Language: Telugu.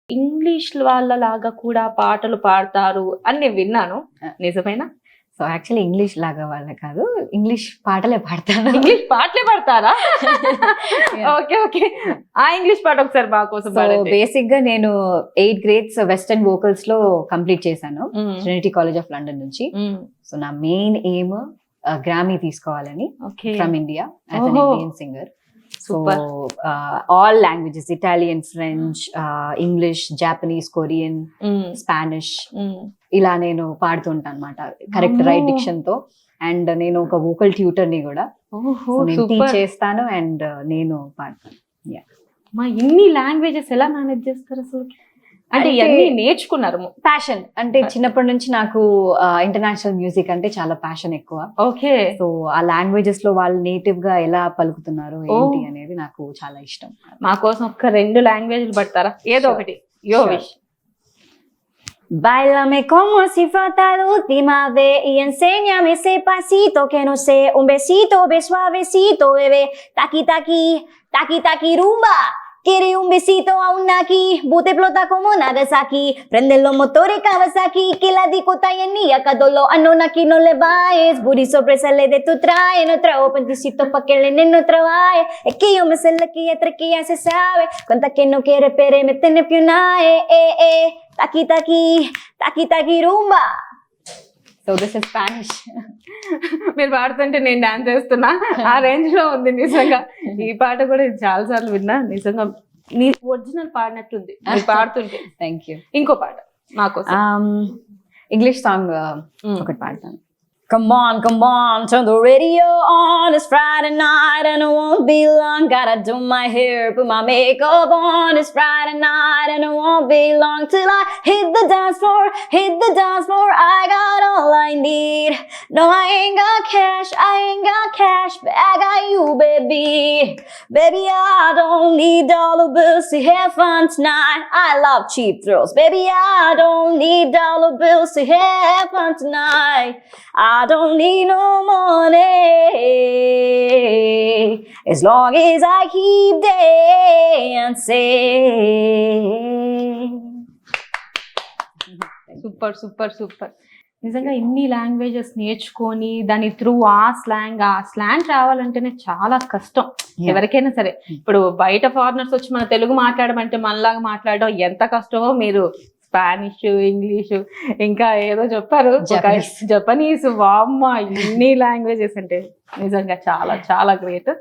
ఇంగ్లీష్ వాళ్ళలాగా కూడా పాటలు పాడతారు అని నేను విన్నాను. నిజమేనా? సో యాక్చువల్లీ ఇంగ్లీష్ లాగా వాళ్ళ కాదు, ఇంగ్లీష్ పాటలే పాడతాను. ఇంగ్లీష్ పాటలే పాడతారా? Okay okay. ఆ ఇంగ్లీష్ పాట ఒకసారి మా కోసం పాడండి. బేసిక్ గా నేను 8 grades వెస్టర్న్ వోకల్స్ లో కంప్లీట్ చేశాను ట్రినిటీ కాలేజ్ ఆఫ్ లండన్ నుంచి. సో నా మెయిన్ ఎయిమ్ గ్రామీ తీసుకోవాలని from India as an Indian singer. So all languages, Italian, French, English, Japanese, Korean, Spanish ఇలా నేను పాడుతుంటాను అనమాట, కరెక్ట్ రైట్ డిక్షన్ తో. అండ్ నేను ఒక వోకల్ ట్యూటర్ ని కూడా టీచ్ చేస్తాను అండ్ నేను పాడతాను. మా ఇన్ని లాంగ్వేజెస్ ఎలా మేనేజ్ చేస్తారు అసలు? అంటే ఇవన్నీ నేర్చుకున్నారు? ప్యాషన్ అంటే చిన్నప్పటి నుంచి నాకు ఇంటర్నేషనల్ మ్యూజిక్ అంటే చాలా ప్యాషన్ ఎక్కువ. ఓకే. సో ఆ లాంగ్వేజెస్ లో వాళ్ళు నేటివ్ గా ఎలా పలుకుతున్నారు ఏంటి అనేది నాకు చాలా ఇష్టం. మా కోసం ఒక 2 లాంగ్వేజ్లు పడతారా? ఏదో ఒకటి. యో wish. Báilame como si fuera la última vez y enséñame ese pasito que no sé, un besito, suavecito, bebé, taqui taqui, taqui taqui rumba. Quiere un besito aún aquí, bote explota como Nagasaki, prende los motores Kawasaki, que la discota y en ella cada lo anon aquí no le vayas, booty sorpresa le de tu trae, no trago penticito pa' que el nene no trabaje, es que yo me sé la que ya se sabe, cuenta que no quiere pero me tiene pionaje, taqui taqui, taqui taqui rumba. So this is Spanish. మీరు పాడుతుంటే నేను డాన్స్ చేస్తున్నా, ఆ రేంజ్ లో ఉంది నిజంగా. ఈ పాట కూడా చాలా సార్లు విన్నా, నిజంగా నీ ఒరిజినల్ పాడినట్టుంది మీరు పాడుతుంటే. Thank you. ఇంకో పాట మాకు ఇంగ్లీష్ సాంగ్ ఒకటి పాడతాను. Come on, turn the radio on. It's Friday night and it won't be long. Gotta do my hair, put my makeup on. It's Friday night and it won't be long till I hit the dance floor, hit the dance floor. I got all I need. No, I ain't got cash, but I got you, baby. Baby, I don't need dollar bills to have fun tonight. I love cheap thrills. Baby, I don't need dollar bills to have fun tonight. I don't need no money as long as I keep dancing. Super super super. నిజంగా ఇన్ని లాంగ్వేజెస్ నేర్చుకొని దాని త్రూ ఆ స్లాంగ్ రావాలంటేనే చాలా కష్టం ఎవరికైనా సరే. ఇప్పుడు బయట ఫారినర్స్ వచ్చి మన తెలుగు మాట్లాడమంటే మనలాగా మాట్లాడడం ఎంత కష్టమో మీరు స్పానిష్, ఇంగ్లీషు, ఇంకా ఏదో చెప్పారు జపనీస్, వామ్మ, ఇన్ని లాంగ్వేజెస్ అంటే నిజంగా చాలా చాలా గ్రేట్.